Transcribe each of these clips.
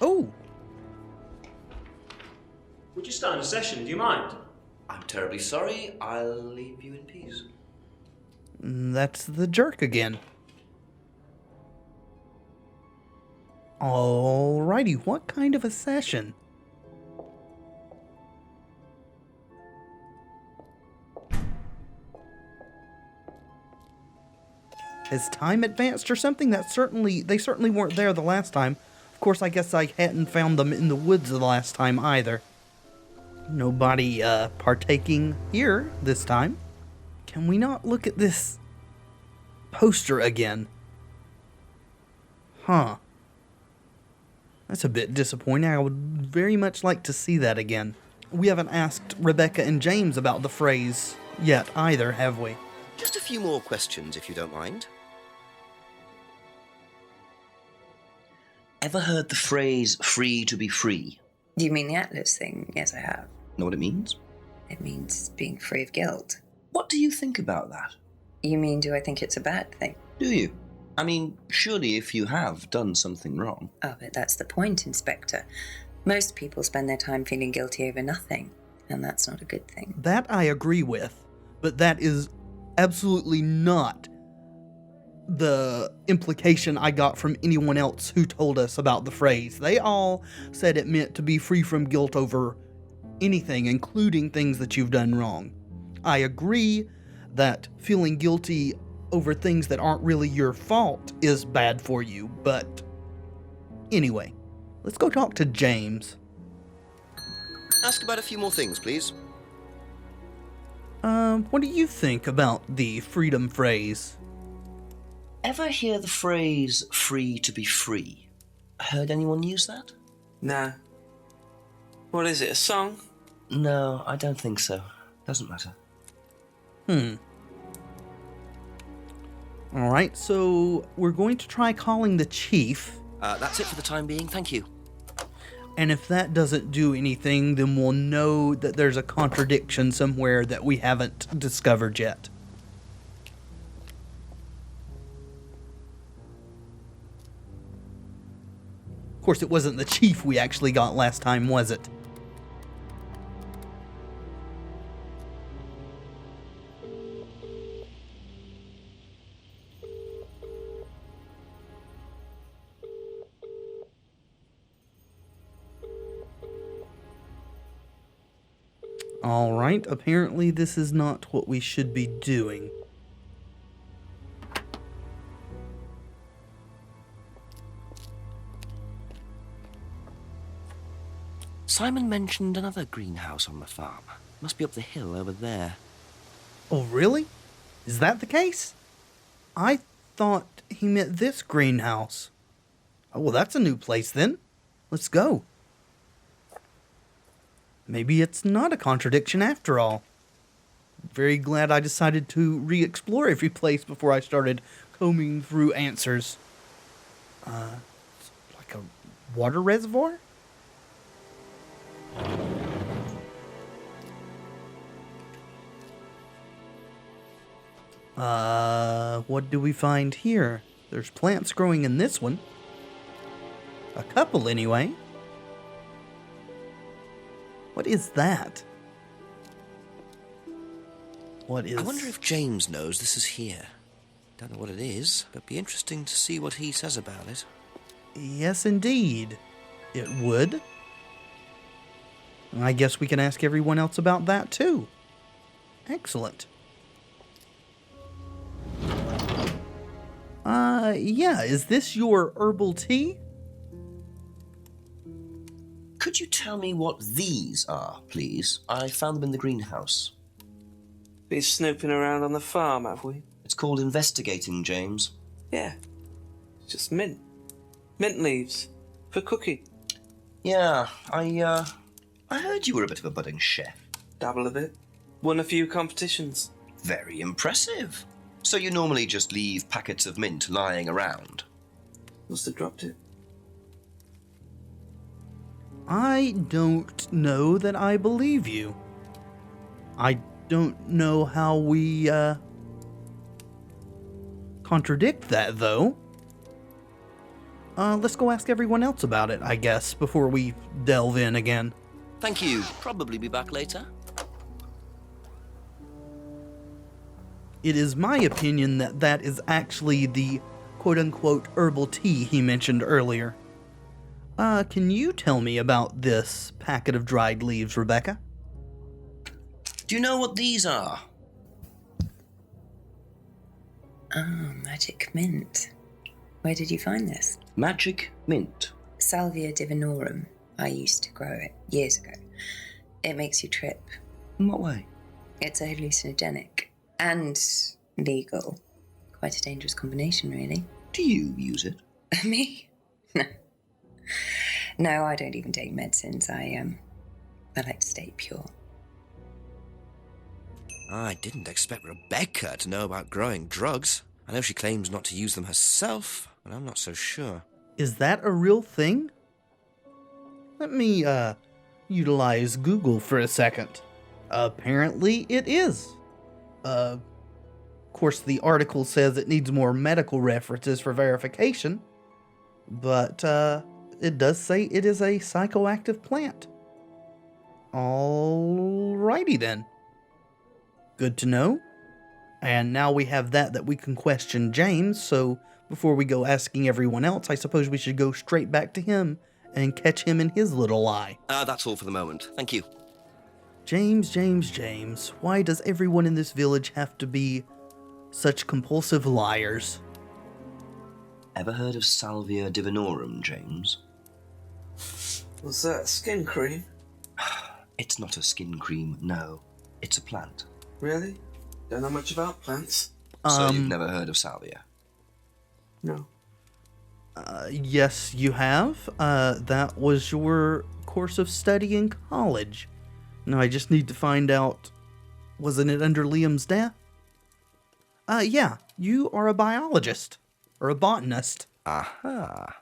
Oh! Would you start a session? Do you mind? I'm terribly sorry. I'll leave you in peace. That's the jerk again. Alrighty, what kind of a session? Has time advanced or something? They certainly weren't there the last time. Of course, I guess I hadn't found them in the woods the last time either. Nobody partaking here this time. Can we not look at this poster again? Huh. That's a bit disappointing. I would very much like to see that again. We haven't asked Rebecca and James about the phrase yet either, have we? Just a few more questions, if you don't mind. Ever heard the phrase free to be free? Do you mean the Atlas thing? Yes, I have. Know what it means? It means being free of guilt. What do you think about that? You mean, do I think it's a bad thing? Do you? I mean, surely if you have done something wrong. Oh, but that's the point, Inspector. Most people spend their time feeling guilty over nothing, and that's not a good thing. That I agree with, but that is absolutely not the implication I got from anyone else who told us about the phrase. They all said it meant to be free from guilt over anything, including things that you've done wrong. I agree that feeling guilty over things that aren't really your fault is bad for you, but anyway, let's go talk to James. Ask about a few more things, please. What do you think about the freedom phrase? Ever hear the phrase free to be free? Heard anyone use that? Nah. What is it, a song? No, I don't think so. Doesn't matter. Alright, so we're going to try calling the chief. That's it for the time being, thank you. And if that doesn't do anything, then we'll know that there's a contradiction somewhere that we haven't discovered yet. Of course, it wasn't the chief we actually got last time, was it? Alright, apparently this is not what we should be doing. Simon mentioned another greenhouse on the farm. Must be up the hill over there. Oh, really? Is that the case? I thought he meant this greenhouse. Oh, well, that's a new place then. Let's go. Maybe it's not a contradiction after all. Very glad I decided to re-explore every place before I started combing through answers. Like a water reservoir? What do we find here? There's plants growing in this one. A couple, anyway. What is that? What is... I wonder if James knows this is here. Don't know what it is, but be interesting to see what he says about it. Yes, indeed. It would. I guess we can ask everyone else about that, too. Excellent. Yeah, is this your herbal tea? Could you tell me what these are, please? I found them in the greenhouse. Been snooping around on the farm, have we? It's called investigating, James. Yeah. It's just mint. Mint leaves. For cooking. Yeah, I heard you were a bit of a budding chef. Dabble a bit. Won a few competitions. Very impressive. So you normally just leave packets of mint lying around? Must have dropped it. I don't know that I believe you. I don't know how we, contradict that, though. Let's go ask everyone else about it, I guess, before we delve in again. Thank you. Probably be back later. It is my opinion that that is actually the quote-unquote herbal tea he mentioned earlier. Can you tell me about this packet of dried leaves, Rebecca? Do you know what these are? Oh, magic mint. Where did you find this? Magic mint. Salvia divinorum. I used to grow it years ago. It makes you trip. In what way? It's a hallucinogenic and legal. Quite a dangerous combination, really. Do you use it? Me? No. No, I don't even take medicines. I like to stay pure. I didn't expect Rebecca to know about growing drugs. I know she claims not to use them herself, but I'm not so sure. Is that a real thing? Let me, utilize Google for a second. Apparently it is. Of course, the article says it needs more medical references for verification, but, it does say it is a psychoactive plant. Alrighty then. Good to know. And now we have that we can question James, so before we go asking everyone else, I suppose we should go straight back to him and catch him in his little lie. That's all for the moment. Thank you. James, why does everyone in this village have to be such compulsive liars? Ever heard of Salvia divinorum, James? Was that skin cream? It's not a skin cream, no. It's a plant. Really? Don't know much about plants. So you've never heard of Salvia? No. Yes, you have. That was your course of study in college. Now I just need to find out, wasn't it under Liam's death? Yeah, you are a biologist. Or a botanist. Aha.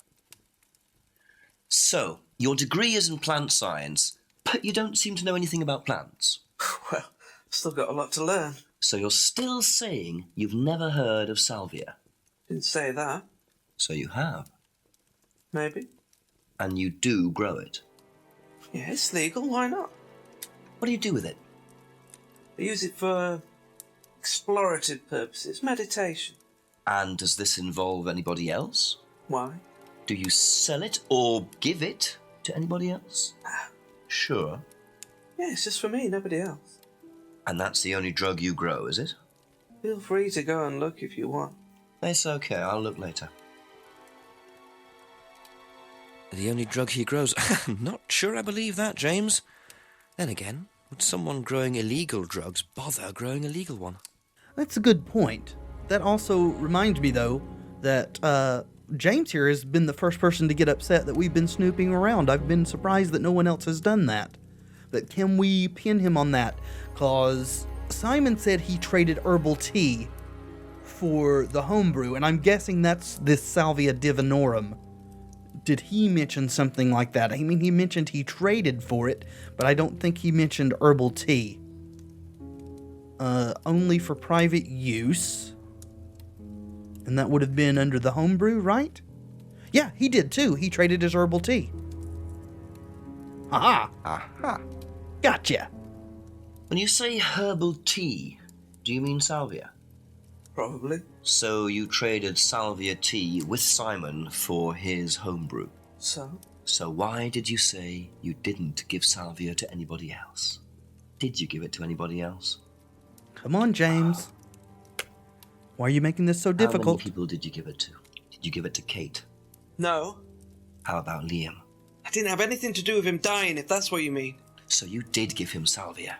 So, your degree is in plant science, but you don't seem to know anything about plants. Well, still got a lot to learn. So you're still saying you've never heard of Salvia? Didn't say that. So you have. Maybe. And you do grow it. Yeah, it's legal. Why not? What do you do with it? I use it for explorative purposes, meditation. And does this involve anybody else? Why? Do you sell it or give it to anybody else? Sure. Yeah, it's just for me, nobody else. And that's the only drug you grow, is it? Feel free to go and look if you want. It's okay, I'll look later. The only drug he grows? Not sure I believe that, James. Then again, would someone growing illegal drugs bother growing a legal one? That's a good point. That also reminds me, though, that James here has been the first person to get upset that we've been snooping around. I've been surprised that no one else has done that. But can we pin him on that? Because Simon said he traded herbal tea for the homebrew, and I'm guessing that's this Salvia divinorum. Did he mention something like that? I mean, he mentioned he traded for it, but I don't think he mentioned herbal tea. Only for private use. And that would have been under the homebrew, right? Yeah, he did too. He traded his herbal tea. Aha! Aha. Gotcha! When you say herbal tea, do you mean Salvia? Probably. So you traded Salvia tea with Simon for his homebrew. So? So why did you say you didn't give Salvia to anybody else? Did you give it to anybody else? Come on, James. Why are you making this so difficult? How many people did you give it to? Did you give it to Kate? No. How about Liam? I didn't have anything to do with him dying, if that's what you mean. So you did give him Salvia?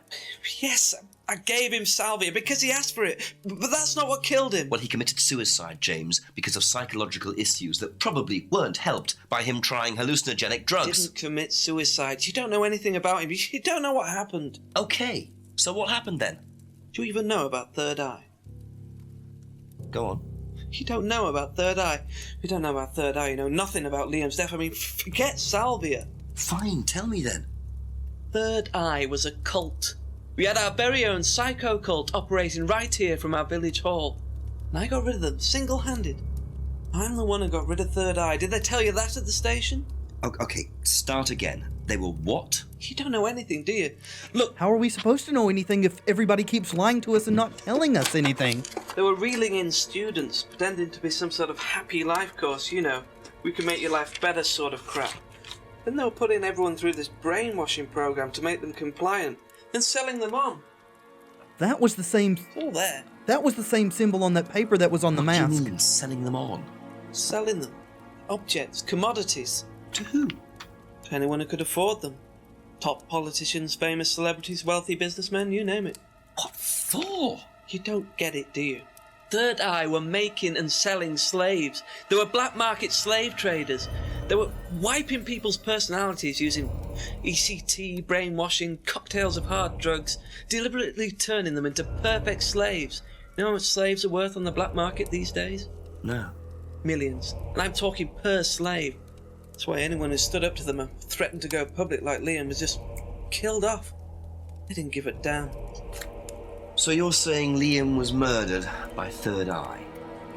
Yes, I gave him Salvia because he asked for it, but that's not what killed him. Well, he committed suicide, James, because of psychological issues that probably weren't helped by him trying hallucinogenic He drugs. didn't commit suicide. You don't know anything about him. You don't know what happened. Okay, so what happened then? Do you even know about Third Eye? Go on. You don't know about Third Eye. You don't know about Third Eye. You know nothing about Liam's death. I mean, forget Salvia. Fine, tell me then. Third Eye was a cult. We had our very own psycho cult operating right here from our village hall. And I got rid of them single-handed. I'm the one who got rid of Third Eye. Did they tell you that at the station? Okay, start again. They were what? You don't know anything, do you? Look, How are we supposed to know anything if everybody keeps lying to us and not telling us anything? they were reeling in students, pretending to be some sort of happy life course, you know. We can make your life better sort of crap. Then they were putting everyone through this brainwashing program to make them compliant, then selling them on. That was the same. It's all there. That was the same symbol on that paper that was on the What do mask. you mean, selling them on? Selling them. Objects, commodities. To who? To anyone who could afford them. Top politicians, famous celebrities, wealthy businessmen, you name it. What for? You don't get it, do you? Third Eye were making and selling slaves. They were black market slave traders. They were wiping people's personalities using ECT, brainwashing, cocktails of hard drugs, deliberately turning them into perfect slaves. You know how much slaves are worth on the black market these days? No. Millions. And I'm talking per slave. That's why anyone who stood up to them and threatened to go public like Liam was just killed off. They didn't give a damn. So you're saying Liam was murdered by Third Eye?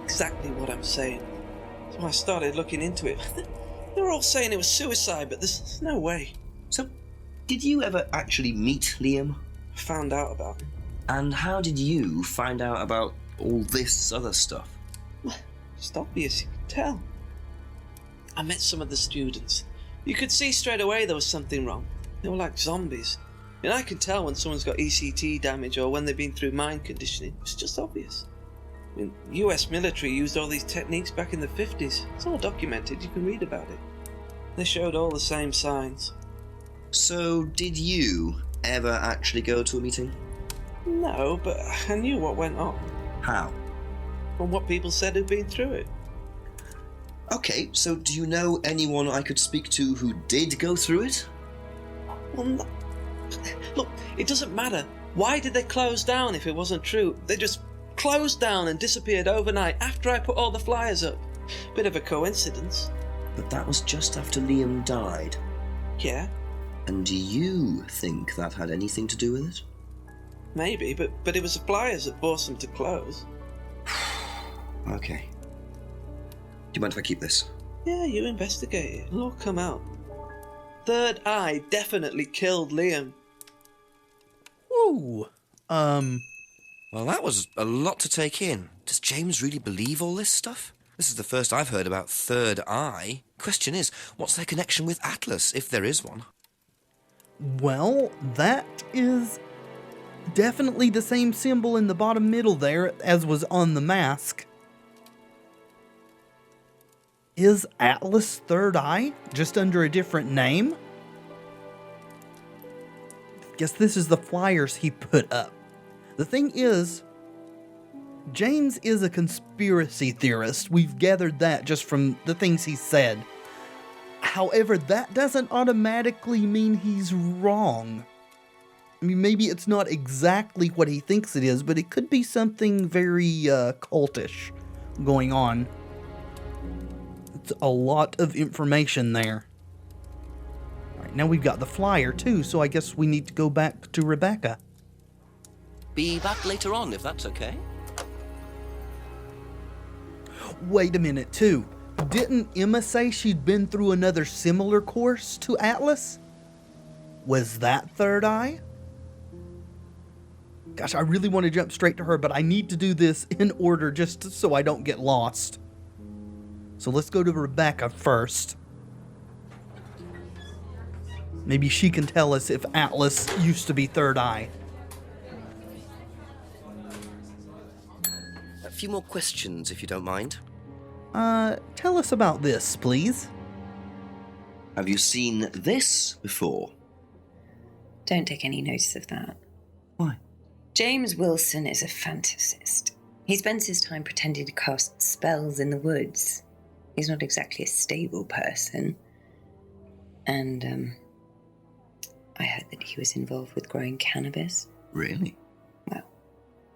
Exactly what I'm saying. So I started looking into it. They were all saying it was suicide, but there's no way. So, did you ever actually meet Liam? I found out about him. And how did you find out about all this other stuff? It's obvious, you can tell. I met some of the students. You could see straight away there was something wrong. They were like zombies. And I can tell when someone's got ECT damage or when they've been through mind conditioning. It's just obvious. I mean, US military used all these techniques back in the 50s. It's all documented, you can read about it. They showed all the same signs. So, did you ever actually go to a meeting? No, but I knew what went on. How? From what people said who'd been through it. Okay, so do you know anyone I could speak to who did go through it? Well, no. Look, it doesn't matter. Why did they close down if it wasn't true? They just closed down and disappeared overnight after I put all the flyers up. Bit of a coincidence. But that was just after Liam died. Yeah, And do you think that had anything to do with it? maybe, but it was the flyers that forced them to close. Okay. Do you mind if I keep this? Yeah, you investigate it. It'll all come out. Third Eye definitely killed Liam. Whoa. Well, that was a lot to take in. Does James really believe all this stuff? This is the first I've heard about Third Eye. Question is, what's their connection with Atlas, if there is one? Well, that is definitely the same symbol in the bottom middle there as was on the mask. Is Atlas Third Eye just under a different name? Guess this is the flyers he put up. The thing is, James is a conspiracy theorist. We've gathered that just from the things he said. However, that doesn't automatically mean he's wrong. I mean, maybe it's not exactly what he thinks it is, but it could be something very cultish going on. It's a lot of information there. Alright, now we've got the flyer too, so I guess we need to go back to Rebecca. Be back later on, if that's okay. Wait a minute, too. Didn't Emma say she'd been through another similar course to Atlas? Was that Third Eye? Gosh, I really want to jump straight to her, but I need to do this in order just so I don't get lost. So let's go to Rebecca first. Maybe she can tell us if Atlas used to be Third Eye. A few more questions, if you don't mind. Tell us about this, please. Have you seen this before? Don't take any notice of that. Why? James Wilson is a fantasist. He spends his time pretending to cast spells in the woods. He's not exactly a stable person. And, I heard that he was involved with growing cannabis. Really? Well,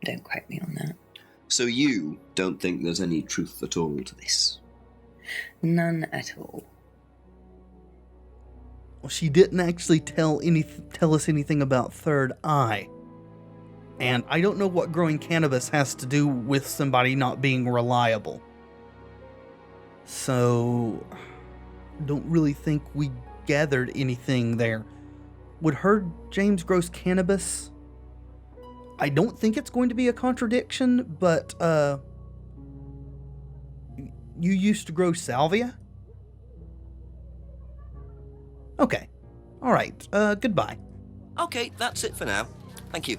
don't quote me on that. So you don't think there's any truth at all to this? None at all. Well, she didn't actually tell us anything about Third Eye. And I don't know what growing cannabis has to do with somebody not being reliable. So, don't really think we gathered anything there. Would her James grows cannabis? I don't think it's going to be a contradiction, but, you used to grow salvia? Okay. Alright, goodbye. Okay, that's it for now. Thank you.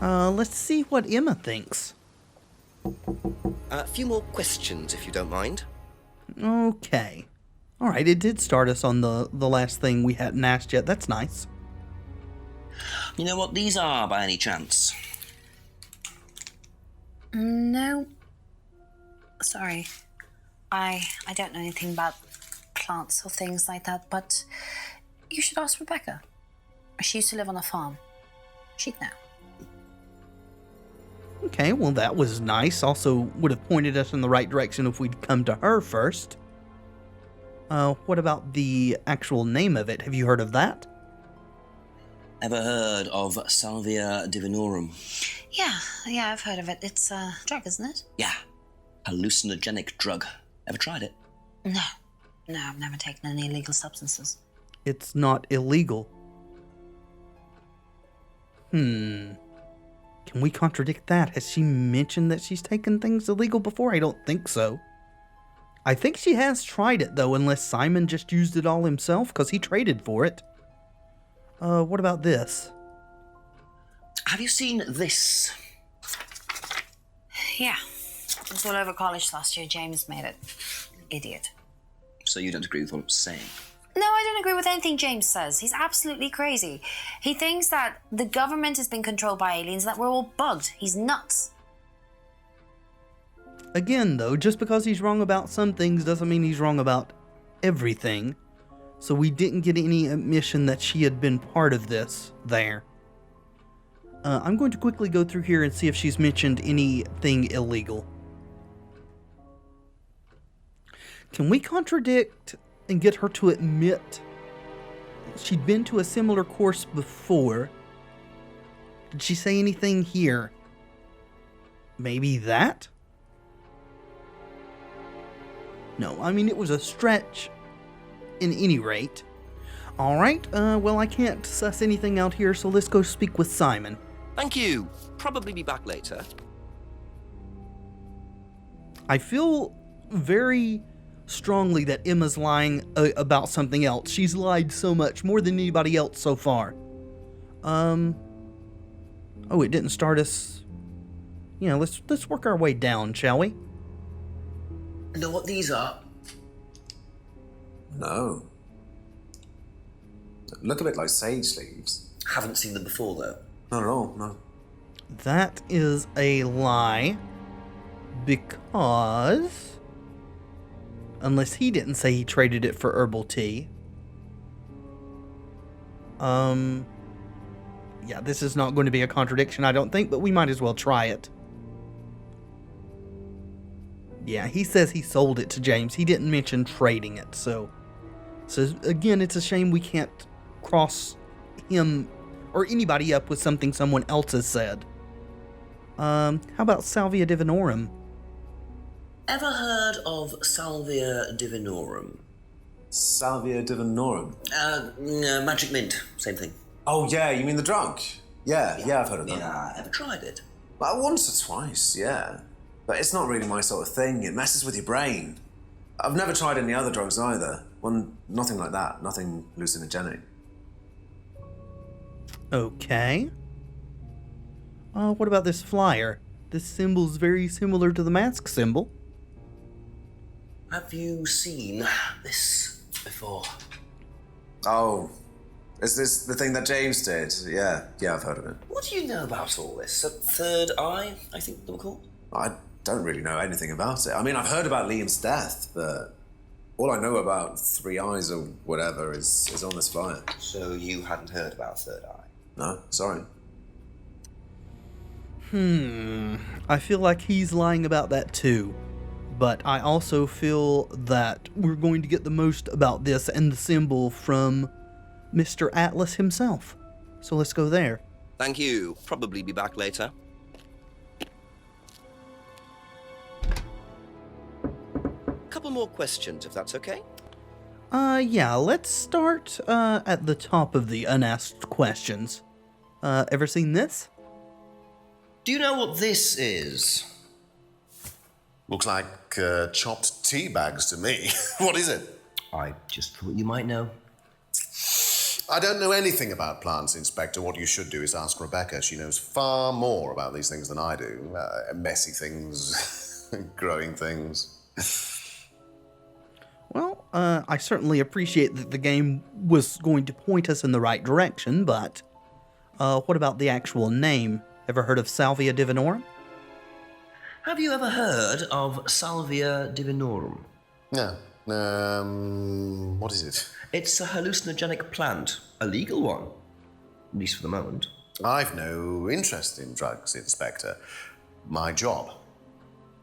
Let's see what Emma thinks. A few more questions, if you don't mind. Okay. Alright, it did start us on the last thing we hadn't asked yet. That's nice. You know what these are, by any chance? No. Sorry. I don't know anything about plants or things like that, but you should ask Rebecca. She used to live on a farm. She'd know. Okay, well that was nice. Also would have pointed us in the right direction if we'd come to her first. What about the actual name of it? Have you heard of that? Ever heard of Salvia divinorum? Yeah, I've heard of it. It's a drug, isn't it? Yeah, hallucinogenic drug. Ever tried it? No, I've never taken any illegal substances. It's not illegal. Can we contradict that? Has she mentioned that she's taken things illegal before? I don't think so. I think she has tried it, though, unless Simon just used it all himself, because he traded for it. What about this? Have you seen this? Yeah. It was all over college last year. James made it. Idiot. So you don't agree with what I'm saying? No, I don't agree with anything James says. He's absolutely crazy. He thinks that the government has been controlled by aliens, that we're all bugged. He's nuts. Again, though, just because he's wrong about some things doesn't mean he's wrong about everything. So we didn't get any admission that she had been part of this there. I'm going to quickly go through here and see if she's mentioned anything illegal. Can we contradict and get her to admit she'd been to a similar course before? Did she say anything here? Maybe that? No, I mean, it was a stretch in any rate. Alright, well, I can't suss anything out here, so let's go speak with Simon. Thank you. Probably be back later. I feel very strongly that Emma's lying about something else. She's lied so much, more than anybody else so far. Oh, it didn't start us. Yeah, let's work our way down, shall we? Know what these are? No. Look a bit like sage leaves. Haven't seen them before, though. Not at all, no. That is a lie. Because... unless he didn't say he traded it for herbal tea. Yeah, this is not going to be a contradiction, I don't think, but we might as well try it. Yeah, he says he sold it to James. He didn't mention trading it, so again, it's a shame we can't cross him or anybody up with something someone else has said. How about Salvia divinorum? Ever heard of Salvia divinorum? Salvia divinorum. Magic mint, same thing. Oh, yeah, you mean the drug? Yeah, I've heard of that. Yeah, ever tried it? Well, once or twice, yeah. But it's not really my sort of thing. It messes with your brain. I've never tried any other drugs either. Nothing like that. Nothing hallucinogenic. Okay. What about this flyer? This symbol's very similar to the mask symbol. Have you seen this before? Oh, is this the thing that James did? Yeah, I've heard of it. What do you know about all this? A third eye, I think they were called? I don't really know anything about it. I mean, I've heard about Liam's death, but all I know about three eyes or whatever is on this flyer. So you hadn't heard about third eye? No, sorry. I feel like he's lying about that too. But I also feel that we're going to get the most about this and the symbol from Mr. Atlas himself. So let's go there. Thank you. Probably be back later. couple more questions, if that's okay. Yeah, let's start, at the top of the unasked questions. Ever seen this? Do you know what this is? Looks like chopped tea bags to me. What is it? I just thought you might know. I don't know anything about plants, Inspector. What you should do is ask Rebecca. She knows far more about these things than I do. Messy things, growing things. Well, I certainly appreciate that the game was going to point us in the right direction, but what about the actual name? Ever heard of Salvia divinorum? Have you ever heard of Salvia divinorum? No. What is it? It's a hallucinogenic plant, a legal one, at least for the moment. I've no interest in drugs, Inspector. My job.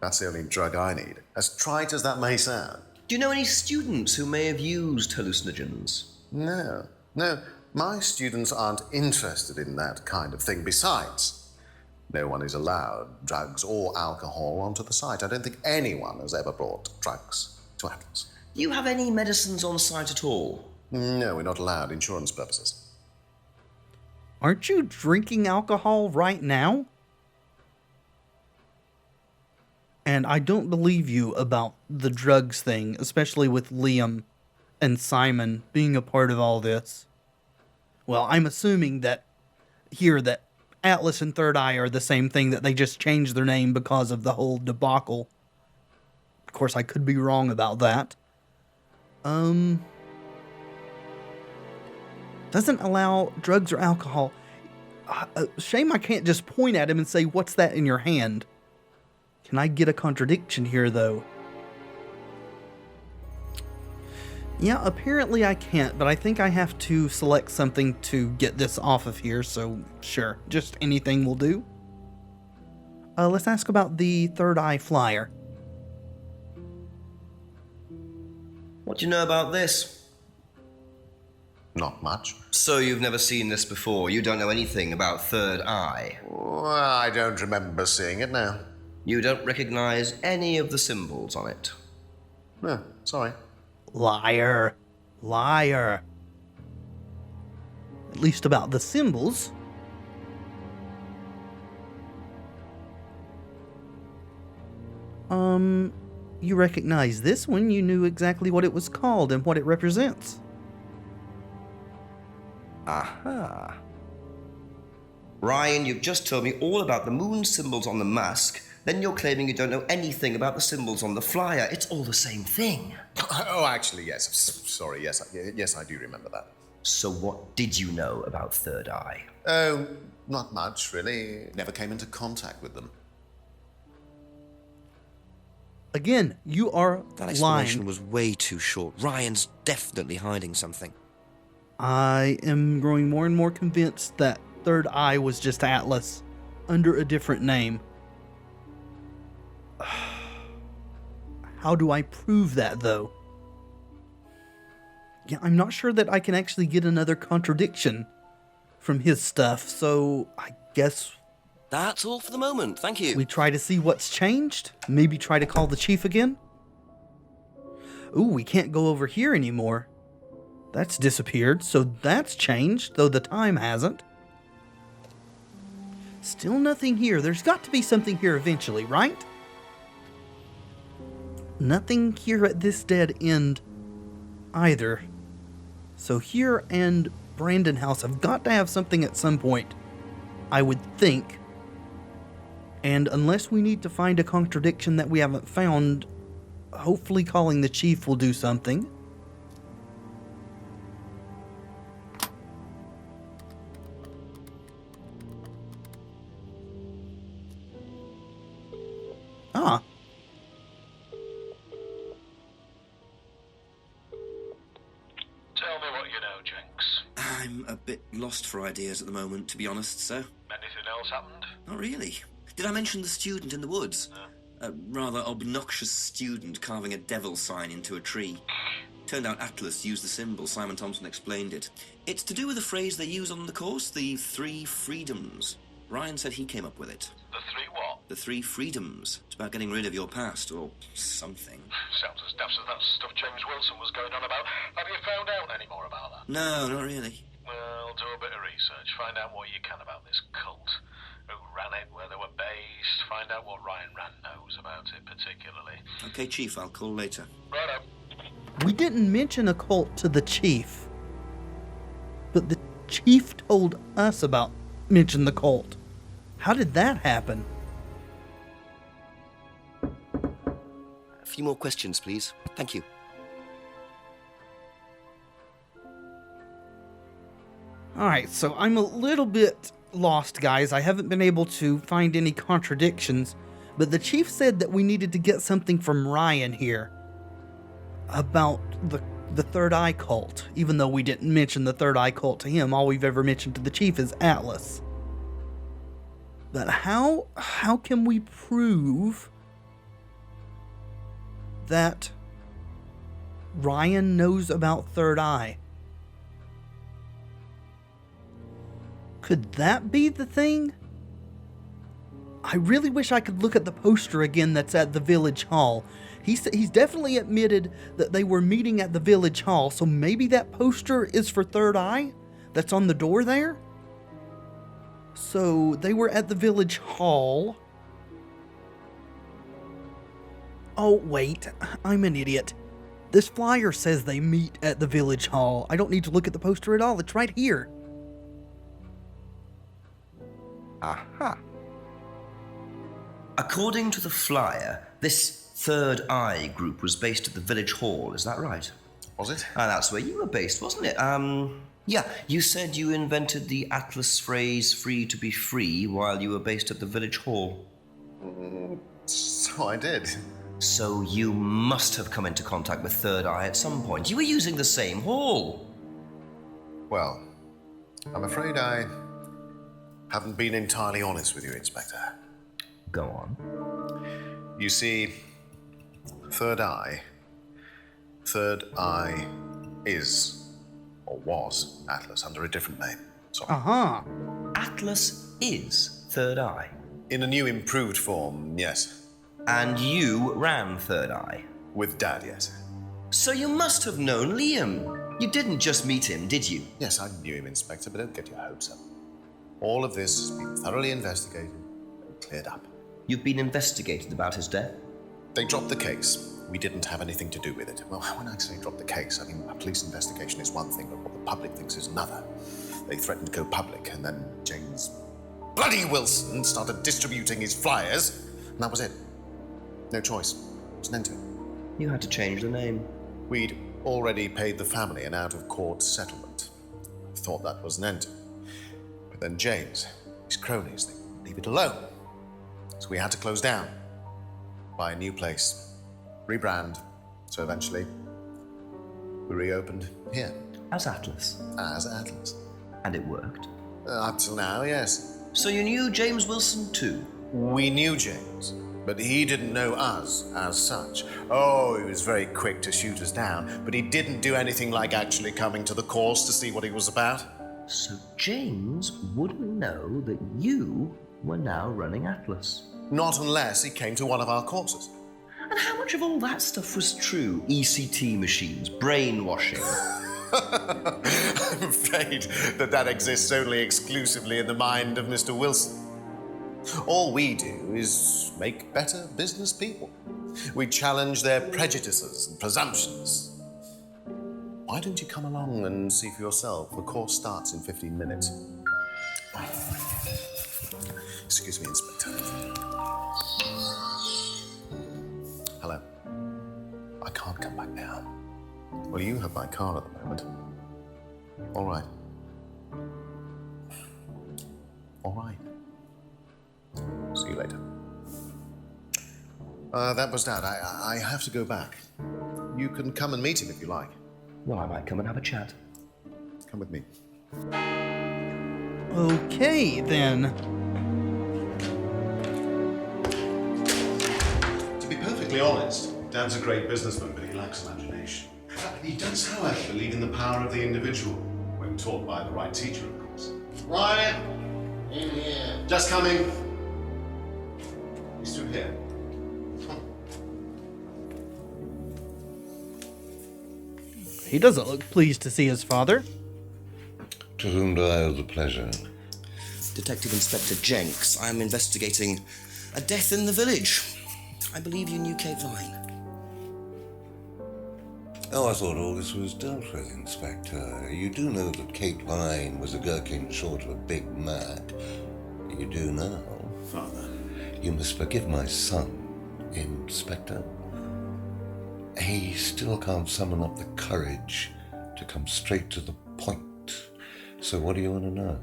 That's the only drug I need. As trite as that may sound. Do you know any students who may have used hallucinogens? No. My students aren't interested in that kind of thing. Besides, no one is allowed drugs or alcohol onto the site. I don't think anyone has ever brought drugs to Atlas. Do you have any medicines on site at all? No, we're not allowed. Insurance purposes. Aren't you drinking alcohol right now? And I don't believe you about the drugs thing, especially with Liam and Simon being a part of all this. Well, I'm assuming that Atlas and Third Eye are the same thing, that they just changed their name because of the whole debacle. Of course, I could be wrong about that. Doesn't allow drugs or alcohol. Shame I can't just point at him and say, "What's that in your hand?" Can I get a contradiction here, though? Yeah, apparently I can't, but I think I have to select something to get this off of here, so sure, just anything will do. Let's ask about the Third Eye flyer. What do you know about this? Not much. So you've never seen this before? You don't know anything about Third Eye? Well, I don't remember seeing it now. You don't recognize any of the symbols on it? No, sorry. Liar. Liar. At least about the symbols. You recognize this one. You knew exactly what it was called and what it represents. Aha. Ryan, you've just told me all about the moon symbols on the mask. Then you're claiming you don't know anything about the symbols on the flyer. It's all the same thing. Oh, actually, yes. Sorry, yes, I do remember that. So what did you know about Third Eye? Oh, not much, really. Never came into contact with them. Again, you are That explanation lying. was way too short. Ryan's definitely hiding something. I am growing more and more convinced that Third Eye was just Atlas under a different name. How do I prove that, though? Yeah, I'm not sure that I can actually get another contradiction from his stuff, so I guess That's all for the moment, thank you. we try to see what's changed. Maybe try to call the chief again. Ooh, we can't go over here anymore. That's disappeared, so that's changed, though the time hasn't. Still nothing here. There's got to be something here eventually, right? Nothing here at this dead end either. So here and Brandon House have got to have something at some point, I would think. And unless we need to find a contradiction that we haven't found, hopefully calling the chief will do something. Ah. Tell me what you know, Jenks. I'm a bit lost for ideas at the moment, to be honest, sir. Anything else happened? Not really. Did I mention the student in the woods? A rather obnoxious student carving a devil sign into a tree. Turned out Atlas used the symbol. Simon Thompson explained it. It's to do with a phrase they use on the course, the 3 freedoms. Ryan said he came up with it. The 3 what? The 3 freedoms. It's about getting rid of your past, or something. Sounds as daft as that stuff James Wilson was going on about. Have you found out any more about that? No, not really. Well, do a bit of research. Find out what you can about this cult. Who ran it, where they were based. Find out what Ryan Rand knows about it, particularly. Okay, Chief, I'll call later. Righto. We didn't mention Occult to the Chief, but the Chief told us about mention the cult. How did that happen? A few more questions, please. Thank you. Alright, so I'm a little bit lost, guys. I haven't been able to find any contradictions, but the Chief said that we needed to get something from Ryan here about the Third Eye cult, even though we didn't mention the Third Eye cult to him. All we've ever mentioned to the Chief is Atlas. But how can we prove that Ryan knows about Third Eye? Could that be the thing? I really wish I could look at the poster again that's at the village hall. He's definitely admitted that they were meeting at the village hall, so maybe that poster is for Third Eye that's on the door there? So they were at the village hall. Oh, wait, I'm an idiot. This flyer says they meet at the village hall. I don't need to look at the poster at all. It's right here. Aha. According to the flyer, this Third Eye group was based at the village hall, is that right? Was it? That's where you were based, wasn't it? Yeah, you said you invented the Atlas phrase free to be free while you were based at the village hall. So I did. So you must have come into contact with Third Eye at some point. You were using the same hall. Well, I'm afraid I haven't been entirely honest with you, Inspector. Go on. You see, Third Eye is, or was, Atlas under a different name. Sorry. Uh-huh. Atlas is Third Eye. In a new improved form, yes. And you ran Third Eye? With Dad, yes. So you must have known Liam. You didn't just meet him, did you? Yes, I knew him, Inspector, but don't get your hopes up. All of this has been thoroughly investigated and cleared up. You've been investigated about his death? They dropped the case. We didn't have anything to do with it. Well, when I say drop the case, I mean a police investigation is one thing, but what the public thinks is another. They threatened to go public, and then James bloody Wilson started distributing his flyers, and that was it. No choice. It was an end to it. You had to change the name. We'd already paid the family an out-of-court settlement. Thought that was an end to it. But then James, his cronies, they wouldn't leave it alone. So we had to close down, buy a new place, rebrand. So eventually, we reopened here. As Atlas? As Atlas. And it worked? Up till now, yes. So you knew James Wilson too? We knew James, but he didn't know us as such. Oh, he was very quick to shoot us down, but he didn't do anything like actually coming to the course to see what he was about. So James wouldn't know that you were now running Atlas? Not unless he came to one of our courses. And how much of all that stuff was true? ECT machines, brainwashing? I'm afraid that exists only exclusively in the mind of Mr. Wilson. All we do is make better business people. We challenge their prejudices and presumptions. Why don't you come along and see for yourself? The course starts in 15 minutes. Excuse me, Inspector. Hello. I can't come back now. Well, you have my car at the moment. All right. All right. See you later. That was Dad. I have to go back. You can come and meet him if you like. Well, I might come and have a chat. Come with me. Okay, then. To be perfectly honest, Dad's a great businessman, but he lacks imagination. He does, however, believe in the power of the individual, when taught by the right teacher, of course. Ryan! In here. Just coming. Here. He doesn't look pleased to see his father. To whom do I owe the pleasure? Detective Inspector Jenks. I'm investigating a death in the village. I believe you knew Kate Vine. Oh, I thought all this was dealt with, Inspector. You do know that Kate Vine was a gherkin short of a Big Mac. You do now. Father. You must forgive my son, Inspector. He still can't summon up the courage to come straight to the point. So what do you want to know?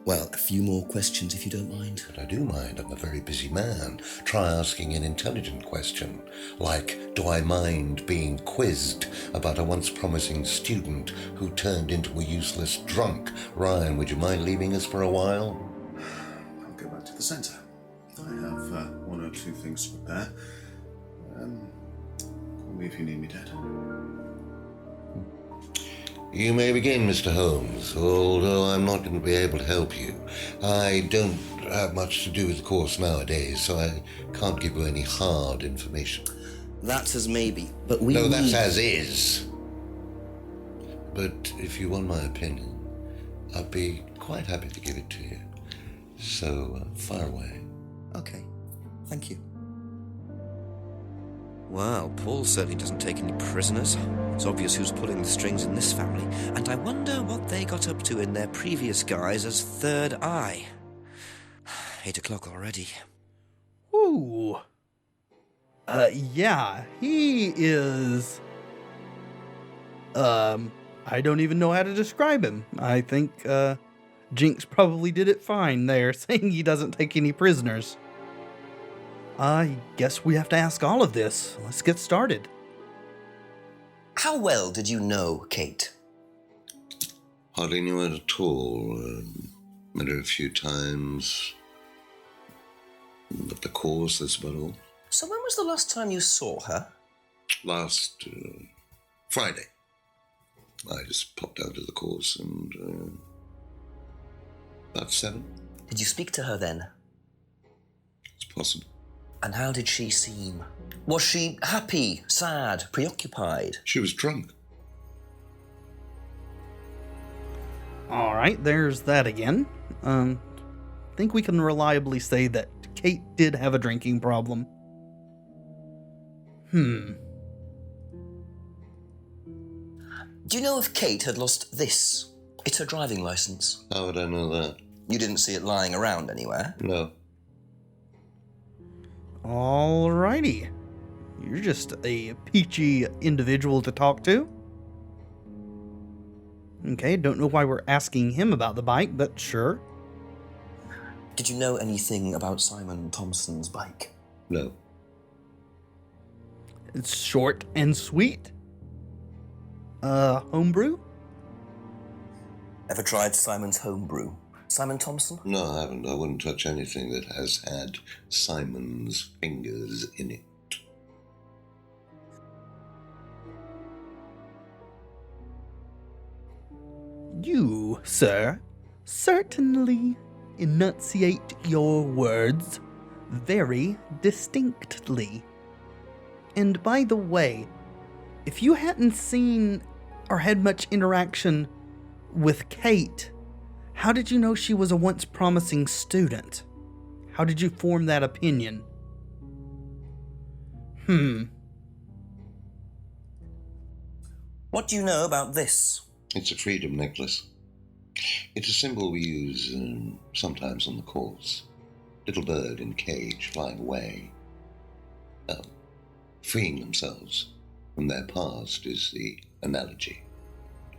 Well, a few more questions if you don't mind. But I do mind. I'm a very busy man. Try asking an intelligent question, like, do I mind being quizzed about a once promising student who turned into a useless drunk? Ryan, would you mind leaving us for a while? I'll go back to the centre. I have one or two things to prepare. Call me if you need me, Dad. You may begin, Mr. Holmes, although I'm not going to be able to help you. I don't have much to do with the course nowadays, so I can't give you any hard information. That's as maybe, but we No, need... that's as is. But if you want my opinion, I'd be quite happy to give it to you. So, fire away. Okay, thank you. Well, Paul certainly doesn't take any prisoners. It's obvious who's pulling the strings in this family, and I wonder what they got up to in their previous guise as Third Eye. 8 o'clock already. Ooh. Yeah, he is... I don't even know how to describe him. I think, Jinx probably did it fine there, saying he doesn't take any prisoners. I guess we have to ask all of this. Let's get started. How well did you know Kate? Hardly knew her at all. Met her a few times. At the course, that's about all. So when was the last time you saw her? Last Friday. I just popped out of the course and about 7. Did you speak to her then? It's possible. And how did she seem? Was she happy, sad, preoccupied? She was drunk. All right, there's that again. I think we can reliably say that Kate did have a drinking problem. Do you know if Kate had lost this? It's her driving license. How would I know that? You didn't see it lying around anywhere? No. Alrighty. You're just a peachy individual to talk to. Okay, don't know why we're asking him about the bike, but sure. Did you know anything about Simon Thompson's bike? No. It's short and sweet. Homebrew? Ever tried Simon's homebrew? Simon Thompson? No, I haven't. I wouldn't touch anything that has had Simon's fingers in it. You, sir, certainly enunciate your words very distinctly. And by the way, if you hadn't seen or had much interaction with Kate, how did you know she was a once promising student? How did you form that opinion? What do you know about this? It's a freedom necklace. It's a symbol we use sometimes on the course. Little bird in cage flying away. Freeing themselves from their past is the analogy.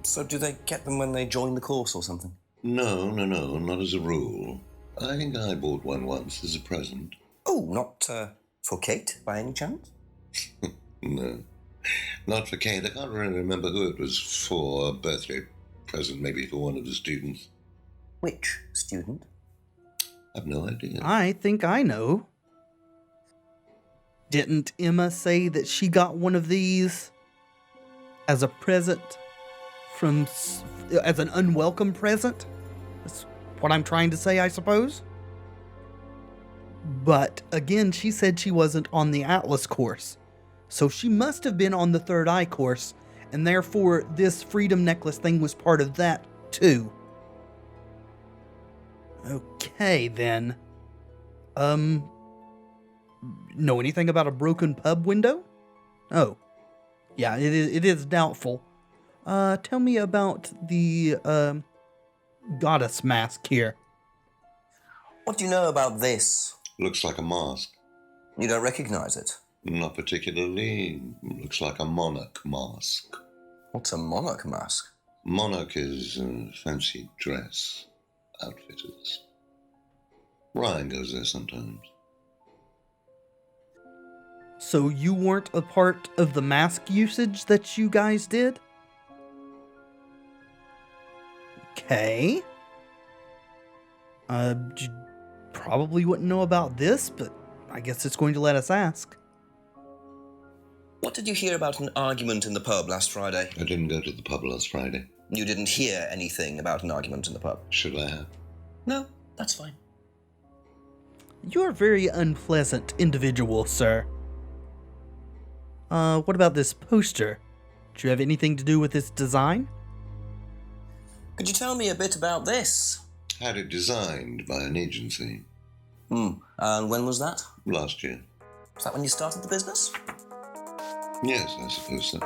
So do they get them when they join the course or something? No, not as a rule. I think I bought one once as a present. Oh, not for Kate, by any chance? No, not for Kate. I can't really remember who it was for. A birthday present, maybe for one of the students. Which student? I've no idea. I think I know. Didn't Emma say that she got one of these as a present as an unwelcome present? That's what I'm trying to say, I suppose. But again, she said she wasn't on the Atlas course. So she must have been on the Third Eye course, and therefore this freedom necklace thing was part of that too. Okay, then. Know anything about a broken pub window? Oh. Yeah, it is doubtful. Tell me about the, goddess mask here. What do you know about this? Looks like a mask. You don't recognize it? Not particularly. Looks like a monarch mask. What's a monarch mask? Monarch is fancy dress outfitters. Ryan goes there sometimes. So you weren't a part of the mask usage that you guys did? Okay. You probably wouldn't know about this, but I guess it's going to let us ask. What did you hear about an argument in the pub last Friday? I didn't go to the pub last Friday. You didn't hear anything about an argument in the pub? Should I have? No, that's fine. You're a very unpleasant individual, sir. What about this poster? Do you have anything to do with its design? Could you tell me a bit about this? Had it designed by an agency. And when was that? Last year. Was that when you started the business? Yes, I suppose so.